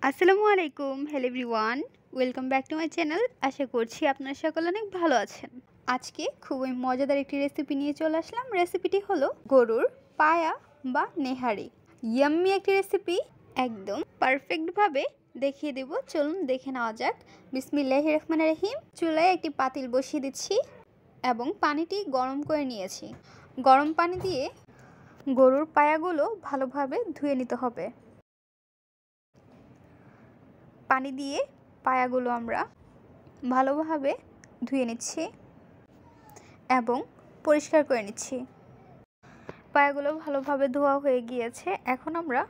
আসসালামু আলাইকুম, hello everyone, welcome back to my channel. আশা করছি আপনারা সকলে অনেক ভালো আছেন। আজকে খুবই মজাদার একটি রেসিপি নিয়ে চলে আসলাম। রেসিপিটি হলো গরুর পায়া বা নেহারি। ইয়াম্মি একটি রেসিপি, একদম পারফেক্টভাবে দেখিয়ে দেব। চলুন দেখে নেওয়া যাক। বিসমিল্লাহির রহমানির রহিম। চুলায় একটি পাতিল বসিয়ে দিচ্ছি এবং পানিটি গরম করে নিয়েছি। গরম পানি দিয়ে গরুর পায়াগুলো ভালোভাবে ধুয়ে নিতে হবে। পানি দিয়ে পায়াগুলো আমরা ভালোভাবে ধুয়ে নিচ্ছি এবং পরিষ্কার করে নিচ্ছি। পায়াগুলো ভালোভাবে ধোয়া হয়ে গিয়েছে। এখন আমরা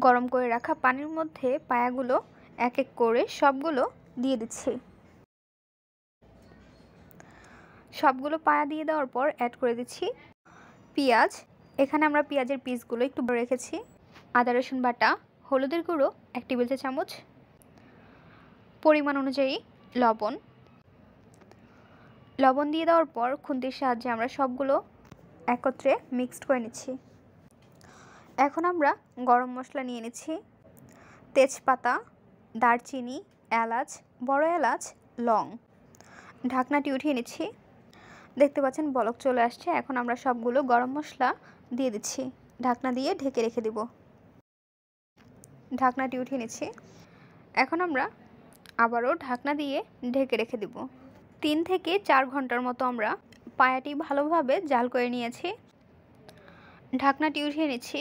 গরম করে রাখা পানির মধ্যে পায়াগুলো এক এক করে সবগুলো দিয়ে দিচ্ছি। সবগুলো পায়া দিয়ে দেওয়ার পর অ্যাড করে দিচ্ছি পেঁয়াজ। এখানে আমরা পেঁয়াজের পিসগুলো একটু বড় রেখেছি। আদা রসুন বাটা, হলুদের গুঁড়ো 1 টেবিল চামচ, পরিমাণ অনুযায়ী লবণ দিয়ে দেওয়ার পর খুন্তির সাহায্যে আমরা সবগুলো একত্রে মিক্সড করে নিচ্ছি। এখন আমরা গরম মশলা নিয়ে নিচ্ছি। তেজপাতা, দারচিনি, এলাচ, বড় এলাচ, লং। ঢাকনাটি উঠিয়ে নিচ্ছি। দেখতে পাচ্ছেন বলক চলে আসছে। এখন আমরা সবগুলো গরম মশলা দিয়ে দিচ্ছি। ঢাকনা দিয়ে ঢেকে রেখে দেব। ঢাকনাটি উঠিয়ে নিচ্ছি। এখন আমরা আবারও ঢাকনা দিয়ে ঢেকে রেখে দেব। 3 থেকে 4 ঘন্টার মতো আমরা পায়াটি ভালোভাবে জাল করে নিয়েছি। ঢাকনাটি উঠিয়ে নিচ্ছি।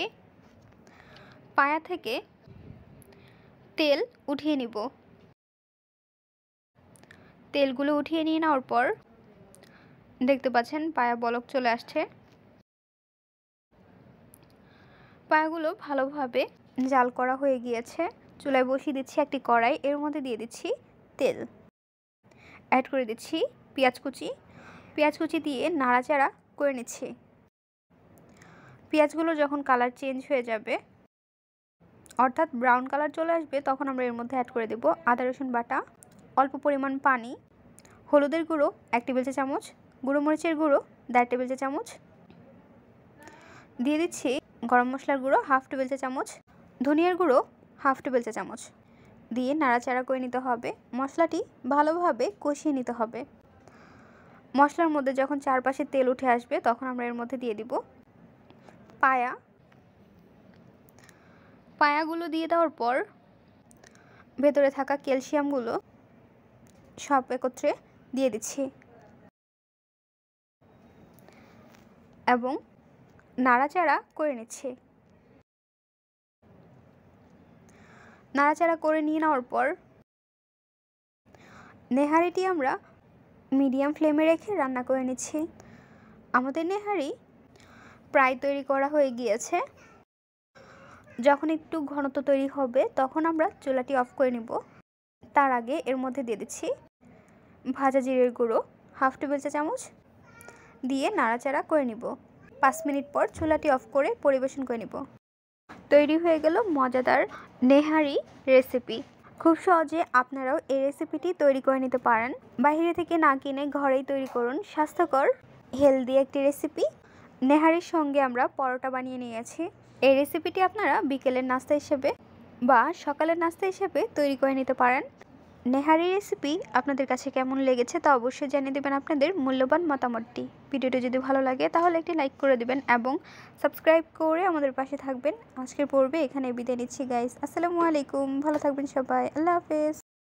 পায়া থেকে তেল উঠিয়ে নিব। তেলগুলো উঠিয়ে নিয়ে নেওয়ার পর দেখতে পাচ্ছেন পায়া বলক চলে আসছে। পায়াগুলো ভালোভাবে জাল করা হয়ে গিয়েছে। চুলায় বসিয়ে দিচ্ছি একটি কড়াই। এর মধ্যে দিয়ে দিচ্ছি তেল। অ্যাড করে দিচ্ছি পেঁয়াজ কুচি দিয়ে নাড়াচাড়া করে নিচ্ছি। পেঁয়াজগুলো যখন কালার চেঞ্জ হয়ে যাবে, অর্থাৎ ব্রাউন কালার চলে আসবে, তখন আমরা এর মধ্যে অ্যাড করে দেব আদা রসুন বাটা, অল্প পরিমাণ পানি, হলুদের গুঁড়ো 1 টেবিল চামচ, গুঁড়ো মরিচের গুঁড়ো 1.5 টেবিল চামচ, দিয়ে দিচ্ছি গরম মশলার গুঁড়ো 1/2 টেবিল চামচ, ধনিয়ার গুঁড়ো 1/2 টেবিল চামচ দিয়ে নাড়াচাড়া করে নিতে হবে। মশলাটি ভালোভাবে কষিয়ে নিতে হবে। মশলার মধ্যে যখন চারপাশে তেল উঠে আসবে, তখন আমরা এর মধ্যে দিয়ে দিব পায়াগুলো দিয়ে দেওয়ার পর ভেতরে থাকা ক্যালসিয়ামগুলো সব একত্রে দিয়ে দিচ্ছি এবং নাড়াচাড়া করে নিচ্ছি। নাড়াচাড়া করে নিয়ে নেওয়ার পর নেহারিটি আমরা মিডিয়াম ফ্লেমে রেখে রান্না করে নিচ্ছি। আমাদের নেহারি প্রায় তৈরি করা হয়ে গিয়েছে। যখন একটু ঘনত্ব তৈরি হবে, তখন আমরা চুলাটি অফ করে নিব। তার আগে এর মধ্যে দিয়ে দিচ্ছি ভাজা জিরের গুঁড়ো 1/2 টেবিল চামচ দিয়ে নাড়াচাড়া করে নিব। 5 মিনিট পর চুলাটি অফ করে পরিবেশন করে নিব। তৈরি হয়ে গেল মজাদার নেহারি রেসিপি। খুব সহজে আপনারাও এই রেসিপিটি তৈরি করে নিতে পারেন। বাইরে থেকে না কিনে ঘরেই তৈরি করুন। স্বাস্থ্যকর হেলদি একটি রেসিপি। নেহারির সঙ্গে আমরা পরোটা বানিয়ে নিয়েছি। এই রেসিপিটি আপনারা বিকেলের নাস্তা হিসেবে বা সকালের নাস্তা হিসেবে তৈরি করে নিতে পারেন। নেহারি রেসিপি আপনাদের কাছে কেমন লেগেছে তা অবশ্যই জানিয়ে দেবেন আপনাদের মূল্যবান মতামতটি। ভিডিওটি যদি ভালো লাগে তাহলে একটি লাইক করে দিবেন এবং সাবস্ক্রাইব করে আমাদের পাশে থাকবেন। আজকের পর্বে এখানে বিদায় নিচ্ছি গাইস। আসসালামু আলাইকুম, ভালো থাকবেন সবাই। আল্লাহ হাফেজ।